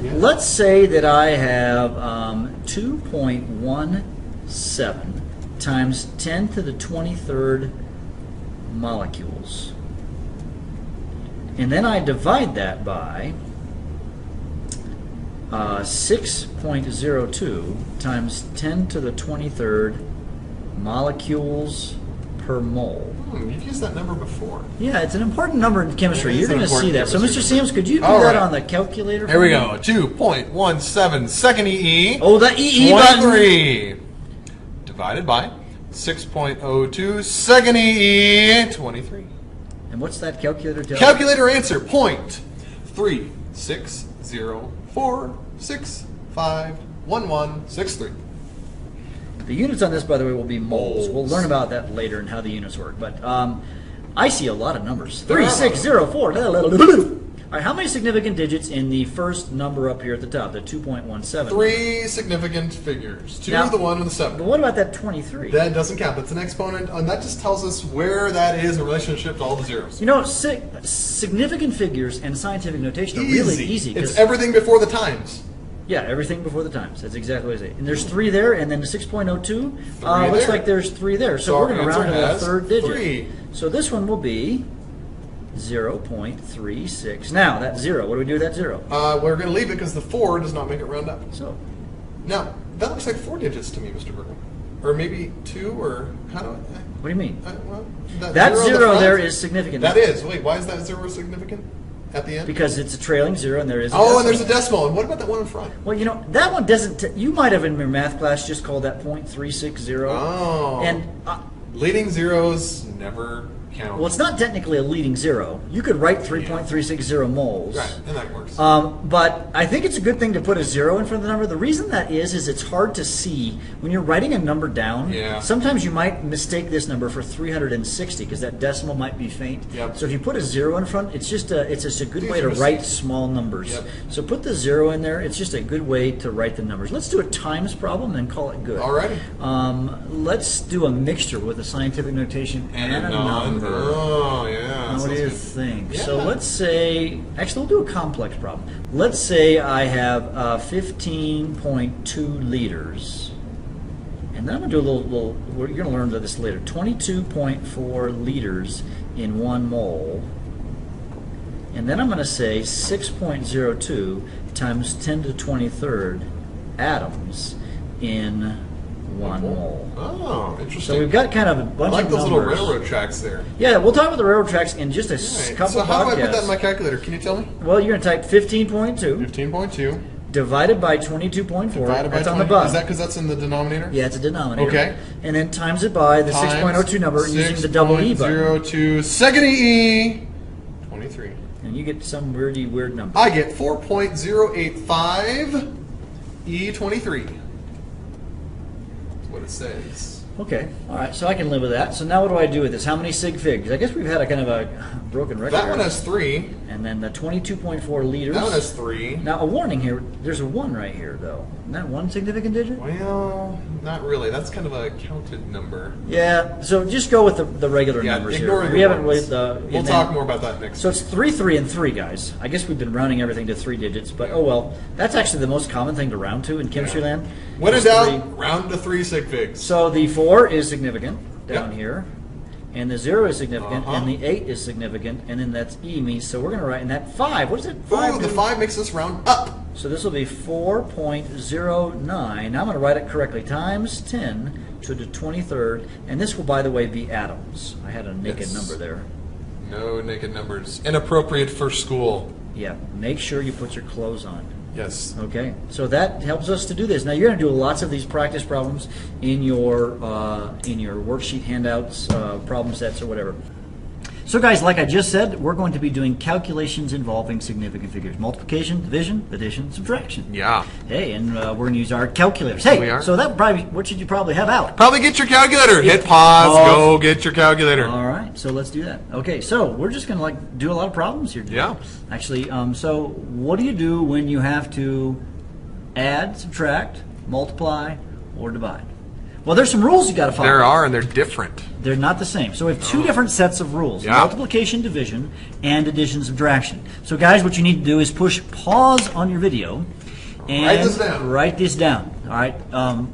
Let's say that I have 2.17 times 10 to the 23rd molecules. And then I divide that by 6.02 times 10 to the 23rd molecules per mole. You've used that number before. Yeah, it's an important number in chemistry. You're going to see that. So, Mr. Sams, could you do that on the calculator? Here we go. 2.17 second EE. Oh, that EE button. 23. Divided by 6.02 second EE. 23. And what's that calculator tell you? Calculator answer, 0.3604651163. The units on this, by the way, will be moles. We'll learn about that later and how the units work. But I see a lot of numbers. 3604. All right, how many significant digits in the first number up here at the top, the 2.17? 3 significant figures. 2, now, the 1, and the 7. But what about that 23? That doesn't count. That's an exponent, and that just tells us where that is in relationship to all the zeros. You know, significant figures and scientific notation are really easy. It's everything before the times. Yeah, everything before the times. That's exactly what I say. And there's 3 there, and then the 6.02 looks like there's 3 there. So we're going to round to the third digit. 3. So this one will be 0.36. Now, that 0, what do we do with that 0? We're going to leave it because the 4 does not make it round up. So, now, that looks like 4 digits to me, Mr. Bergmann. Or maybe 2, or how do I... What do you mean? Well, that 0 there is significant. That is. Wait, why is that 0 significant at the end? Because it's a trailing 0 and there is a decimal. And there's a decimal. And what about that one in front? Well, you know, that one doesn't... you might have in your math class just called that 0.360. Oh. And... leading zeros never count. Well, it's not technically a leading 0. You could write 3.360 moles. Right, and that works. But I think it's a good thing to put a 0 in front of the number. The reason that is it's hard to see when you're writing a number down. Yeah. Sometimes you might mistake this number for 360 because that decimal might be faint. Yep. So if you put a 0 in front, it's just a good way to write small numbers. Yep. So put the 0 in there. It's just a good way to write the numbers. Let's do a times problem and call it good. Alrighty. Let's do a mixture with a scientific notation and a number. Oh, yeah. What do you think? Yeah. So let's say, actually we'll do a complex problem. Let's say I have 15.2 liters. And then I'm going to do a little you're going to learn about this later. 22.4 liters in 1 mole. And then I'm going to say 6.02 times 10 to the 23rd atoms in 1 mole. Oh, interesting. So we've got kind of a bunch of numbers. I like those little railroad tracks there. Yeah, we'll talk about the railroad tracks in just a couple So how podcasts. do I put that in my calculator? Can you tell me? Well, you're going to type 15.2. 15.2. Divided by 22.4. Divided by That's 20. on the button. Is that because that's in the denominator? Yeah, it's a denominator. Okay. And then times it by the 6.02 number using the double E button. 6.02 second EE. 23. And you get some weird number. I get 4.085 E23. That's what it says. Okay, all right, so I can live with that. So now what do I do with this? How many SigFigs? I guess we've had a kind of a broken record. That one has 3. And then the 22.4 liters. That one has 3. Now, a warning here, there's a 1 right here, though. Isn't that 1 significant digit? Well, not really. That's kind of a counted number. Yeah, so just go with the regular numbers ignore here. We haven't really... we'll talk more about that next So it's 3, 3, and 3, guys. I guess we've been rounding everything to 3 digits, but oh well. That's actually the most common thing to round to in chemistry land. When in doubt, round to 3 SigFigs. So the 4 is significant down here, and the 0 is significant, and the 8 is significant, and then that's E means, so we're going to write in that 5. What is it? 5. Oh, the 5 makes us round up. So this will be 4.09. Now I'm going to write it correctly. Times 10 to the 23rd, and this will, by the way, be atoms. I had a naked number there. No naked numbers. Inappropriate for school. Yeah, make sure you put your clothes on. Yes. Okay, so that helps us to do this. Now you're going to do lots of these practice problems in your worksheet handouts, problem sets, or whatever. So guys, like I just said, we're going to be doing calculations involving significant figures. Multiplication, division, addition, subtraction. Yeah. Hey, and we're going to use our calculators. Hey, we are. So that probably, what should you probably have out? Probably get your calculator. Hit pause, go get your calculator. All right, so let's do that. Okay, so we're just going to do a lot of problems here today. Yeah. Actually, so what do you do when you have to add, subtract, multiply, or divide? Well, there's some rules you got to follow. There are, and they're different. They're not the same. So we have two different sets of rules: Yeah. multiplication, division, and addition, subtraction. So, guys, what you need to do is push pause on your video and Write this down. Write this down. All right.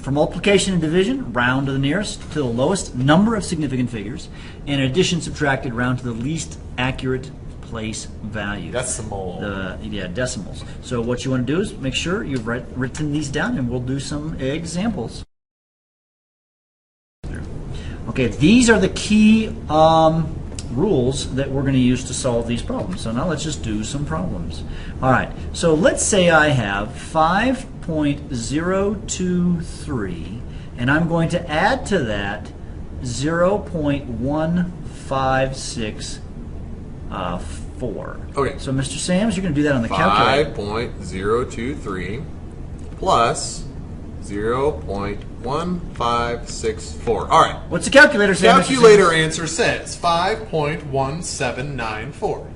For multiplication and division, round to the nearest, to the lowest number of significant figures, and addition, subtracted, round to the least accurate place value. Decimal. Decimals. So what you want to do is make sure you've written these down, and we'll do some examples. Okay, these are the key rules that we're going to use to solve these problems. So now let's just do some problems. All right, so let's say I have 5.023, and I'm going to add to that 0.156 Okay. So, Mr. Sams, you're going to do that on the calculator. 5.023 plus 0.1564. All right. What's the calculator say, Mr. Calculator Sams? answer says 5.1794.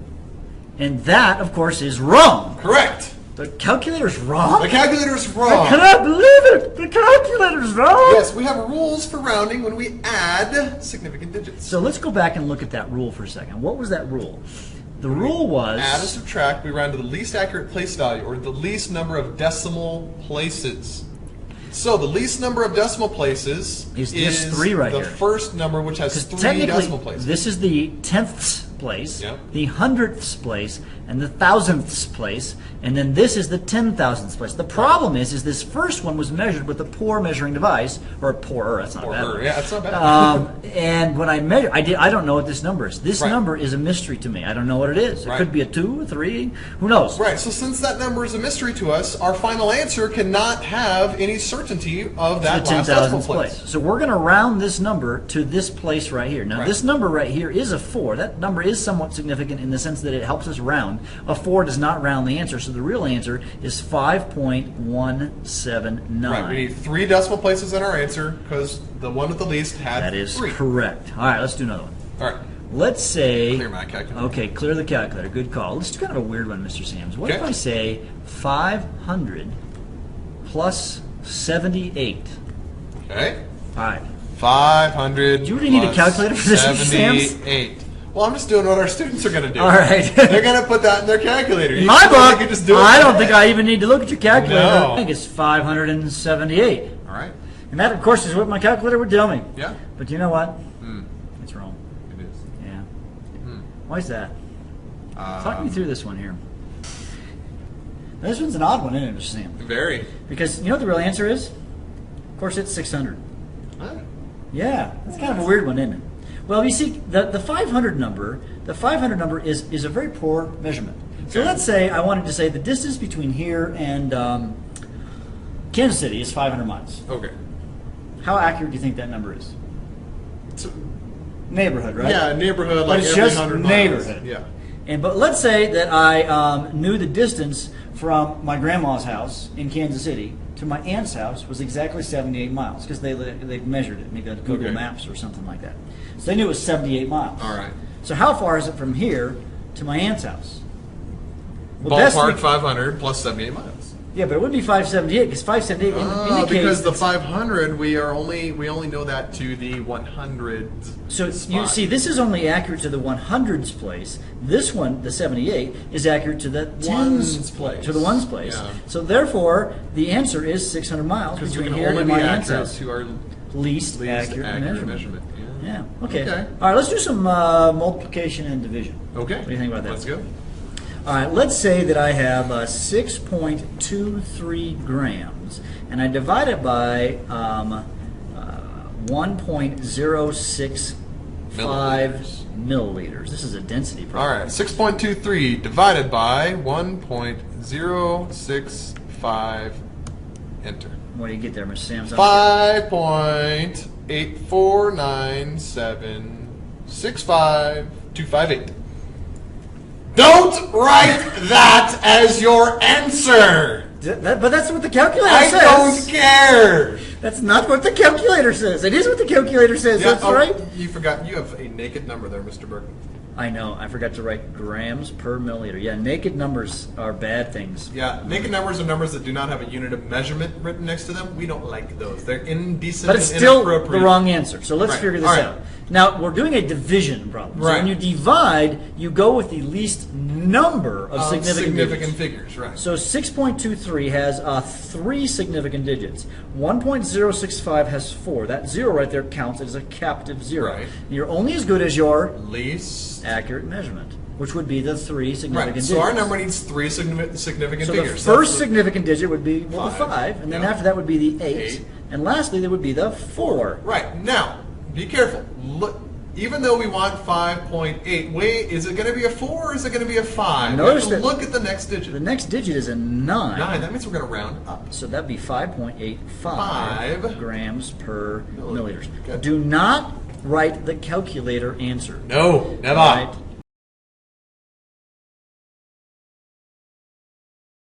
And that, of course, is wrong. Correct. The calculator's wrong? The calculator's I wrong. cannot believe it! The calculator's wrong! Yes, we have rules for rounding when we add significant digits. So let's go back and look at that rule for a second. What was that rule? The rule was... Add and subtract, we round to the least accurate place value, or the least number of decimal places. So the least number of decimal places is this 3 right the here. first number, which has 3 technically, decimal places. this is the 10ths place, Yep. the 100ths place, and the 1000ths place, and then this is the 10,000ths place. The problem is this first one was measured with a poor measuring device, or poorer, that's not bad. Yeah, that's not bad. And when I measure, I don't know what this number is. This Right. number is a mystery to me. I don't know what it is. It Right. could be a 2, a 3, who knows? Right, so since that number is a mystery to us, our final answer cannot have any certainty of that The last decimal 10,000th place. place. So we're going to round this number to this place right here. Now, Right. this number right here is a 4. That number is somewhat significant in the sense that it helps us round. A 4 does not round the answer, so the real answer is 5.179. Right, we need 3 decimal places in our answer because the one with the least had That is 3. correct. All right, let's do another one. All right, Let's say... clear my calculator. Okay, clear the calculator. Good call. Let's do kind of a weird one, Mr. Sams. What if Okay. I say 500 plus 78? Okay, All right. 500. Do you really need a plus calculator for this, Mr. Sams? 78. Well, I'm just doing what our students are going to do. All right. They're going to put that in their calculator. In my book, They can just do it I don't today. think I even need to look at your calculator. No. I think it's 578. All right. And that, of course, is what my calculator would tell me. Yeah. But you know what? Hmm. It's wrong. It is. Yeah. Hmm. Why is that? Talk me through this one here. Now, this one's an odd one, isn't it, Mr. Sam? Very. Because you know what the real answer is? Of course, it's 600. Huh? Yeah, that's kind of a weird one, isn't it? Well, you see, the 500 number, is a very poor measurement. So Okay. let's say I wanted to say the distance between here and Kansas City is 500 miles. Okay. How accurate do you think that number is? So, Neighborhood, right? yeah, neighborhood, But like it's every just 100 miles. neighborhood. Yeah. But let's say that I knew the distance from my grandma's house in Kansas City to my aunt's house was exactly 78 miles because they measured it, maybe on Google Okay. Maps or something like that. So they knew it was 78 miles. All right. So how far is it from here to my aunt's house? Well, best Ballpark we- 500 plus 78 miles. Yeah, but it would be 578 because 578 indicates Because the it's- 500 we only know that to the 100s. So you spot. see, this is only accurate to the 100s place. This one, the 78, is accurate to the Ones tens place. to the ones place. Yeah. So therefore, the answer is 600 miles Because we between can here only and be my aunt's accurate house. to our Least least accurate measurement. Yeah. Yeah. Okay. Okay. All right. Let's do some multiplication and division. Okay. What do you think about that? Let's go. All right. Let's say that I have 6.23 grams, and I divide it by 1.065 milliliters. This is a density All problem. right. 6.23 divided by 1.065. Enter. What do you get there, Mr. Samson? 5.849765258. Don't write that as your answer. But that's what the calculator I says. don't care. That's not what the calculator says. It is what the calculator says. That's right. You forgot. You have a naked number there, Mr. Bergmann. I know, I forgot to write grams per milliliter. Yeah, naked numbers are bad things. Yeah, naked numbers are numbers that do not have a unit of measurement written next to them. We don't like those. They're indecent But it's and still inappropriate. the wrong answer. So let's Right. figure this All right. out. Now, we're doing a division problem. So Right. when you divide, you go with the least number of significant digits. figures, right. So 6.23 has 3 significant digits. 1.065 has 4. That 0 right there counts as a captive 0. Right. You're only as good as your Least. accurate measurement, which would be the 3 significant Right. digits. So our number needs 3 significant So figures. the first That's the- significant digit would be the 5, and then Yeah. after that would be the 8, 8. and lastly there would be the 4. Right. Now, be careful. Look, even though we want 5.8, wait, is it going to be a 4 or is it going to be a 5? Notice we have to that look at the next digit. The next digit is a 9. 9, that means we're going to round up. So that'd be 5.85 5 grams per milliliters. Good. Do not write the calculator answer. No, never. Right?